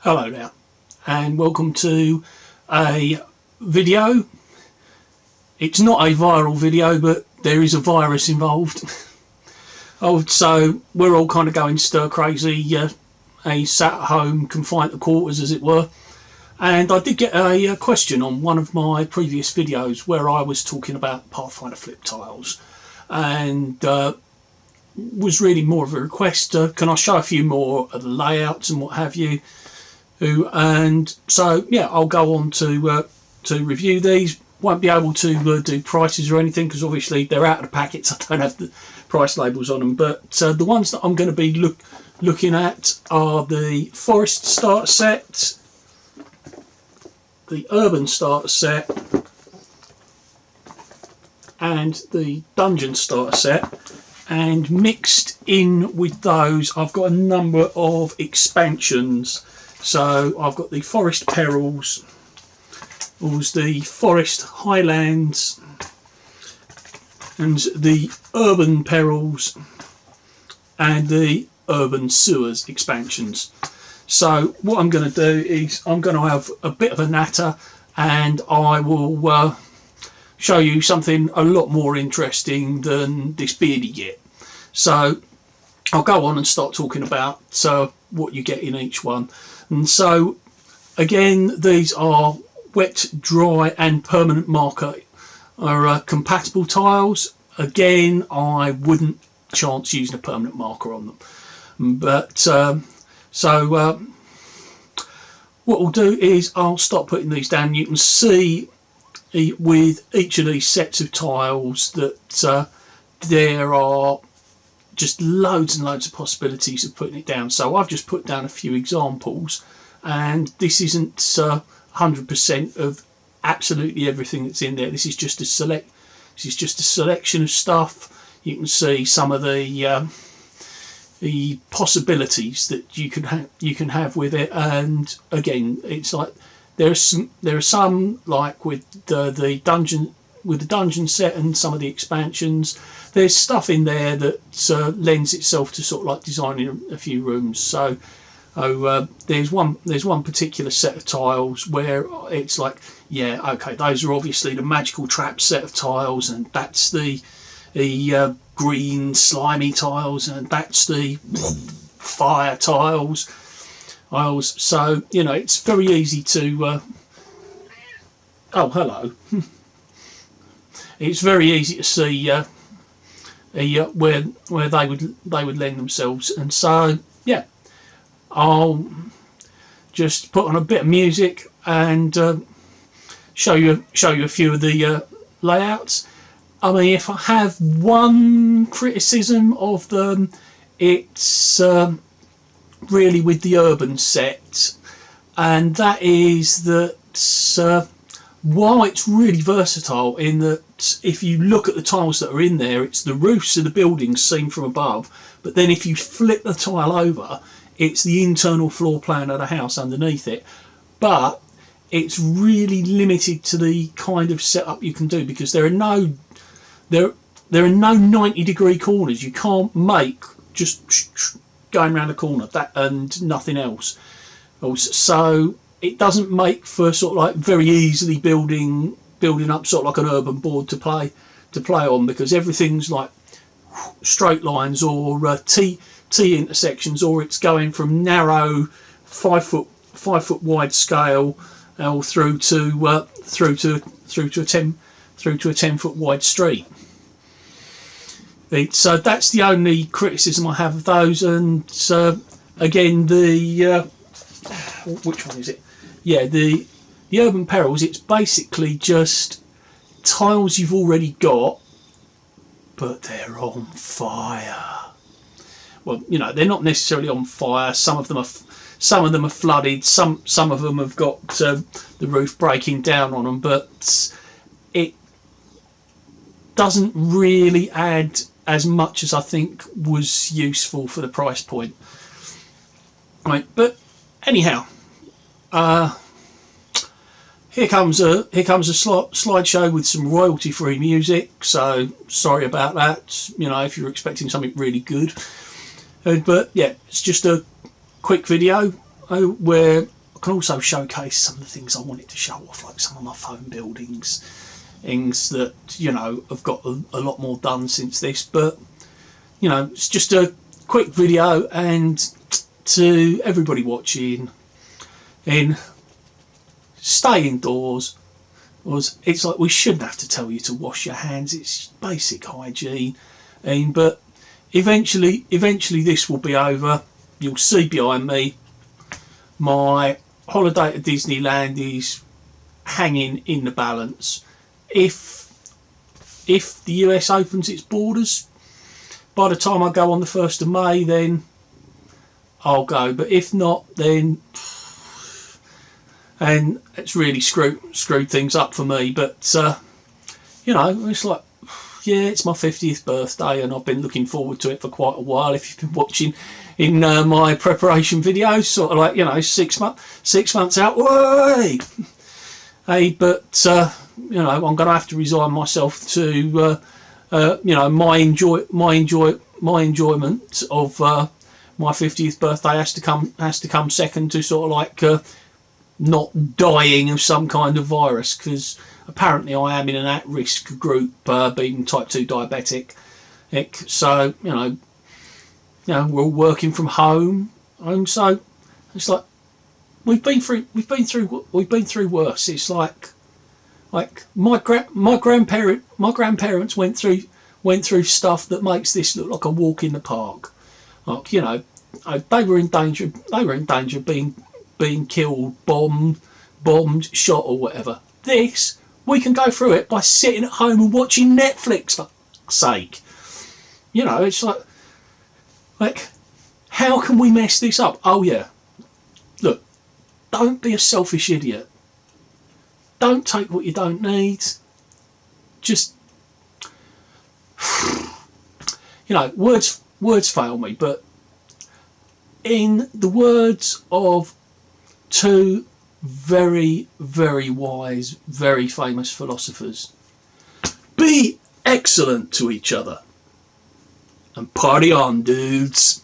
Hello there, and welcome to a video. It's not a viral video, but there is a virus involved. So we're all kind of going stir crazy, a sat at home, confined to quarters as it were. And I did get a question on one of my previous videos where I was talking about Pathfinder flip tiles, and was really more of a request, can I show a few more of the layouts and what have you. And so yeah, I'll go on to review these. Won't be able to do prices or anything because obviously they're out of the packets. I don't have the price labels on them, but the ones that I'm going to be looking at are the Forest starter set, the Urban starter set, and the Dungeon starter set. And mixed in with those, I've got a number of expansions. So I've got the Forest Perils, the Forest Highlands, and the Urban Perils, and the Urban Sewers expansions. So what I'm going to do is I'm going to have a bit of a natter, and I will show you something a lot more interesting than this beard you get. So I'll go on and start talking about what you get in each one. And so again, these are wet, dry and permanent marker are compatible tiles. Again, I wouldn't chance using a permanent marker on them, but what we'll do is I'll start putting these down. You can see with each of these sets of tiles that there are just loads and loads of possibilities of putting it down. So I've just put down a few examples, and this isn't 100% of absolutely everything that's in there. This is just a selection of stuff. You can see some of the possibilities that you can have with it. And again, it's like there are some like with the dungeon set and some of the expansions. There's stuff in there that lends itself to sort of like designing a few rooms. So there's one particular set of tiles where it's like, yeah, okay, those are obviously the magical trap set of tiles, and that's the green slimy tiles, and that's the fire tiles. So you know, it's very easy to oh, hello. It's very easy to see where they would lend themselves. And so yeah, I'll just put on a bit of music and show you a few of the layouts. I mean, if I have one criticism of them, it's really with the urban set, and that is that while it's really versatile in that if you look at the tiles that are in there, it's the roofs of the buildings seen from above, but then if you flip the tile over, it's the internal floor plan of the house underneath it. But it's really limited to the kind of setup you can do, because there are no 90-degree corners. You can't make just going around the corner that and nothing else. So it doesn't make for sort of like very easily building up sort of like an urban board to play on, because everything's like straight lines or T intersections, or it's going from narrow 5 foot wide scale through to a 10 foot wide street. So that's the only criticism I have of those. And again, the which one is it? Yeah, the Urban Perils, it's basically just tiles you've already got, but they're on fire. Well, you know, they're not necessarily on fire. Some of them are flooded. Some of them have got the roof breaking down on them, but it doesn't really add as much as I think was useful for the price point. Right, but anyhow, here comes a slideshow with some royalty-free music. So sorry about that. You know, if you're expecting something really good, but yeah, it's just a quick video. where I can also showcase some of the things I wanted to show off, like some of my phone buildings, things that, you know, have got a lot more done since this. But, you know, it's just a quick video, and to everybody watching, in stay indoors. It's like we shouldn't have to tell you to wash your hands. It's basic hygiene, but eventually this will be over. You'll see behind me my holiday to Disneyland is hanging in the balance. If the US opens its borders by the time I go on the 1st of May, then I'll go. But if not, then, and it's really screwed things up for me. But you know, it's like, yeah, it's my 50th birthday, and I've been looking forward to it for quite a while. If you've been watching in my preparation videos, sort of like, you know, 6 months out, way. Hey, but you know, I'm going to have to resign myself to you know, my enjoyment of my 50th birthday has to come second to sort of like not dying of some kind of virus, because apparently I am in an at-risk group, being type 2 diabetic. So you know, we're all working from home, and so it's like we've been through worse. It's like my grandparents went through stuff that makes this look like a walk in the park. Like, you know, they were in danger of being killed, bombed, shot, or whatever. This, we can go through it by sitting at home and watching Netflix, for fuck's sake. You know, it's like, how can we mess this up? Oh yeah, look, don't be a selfish idiot. Don't take what you don't need. Just, you know, words fail me, but in the words of two very, very wise, very famous philosophers, be excellent to each other and party on, dudes.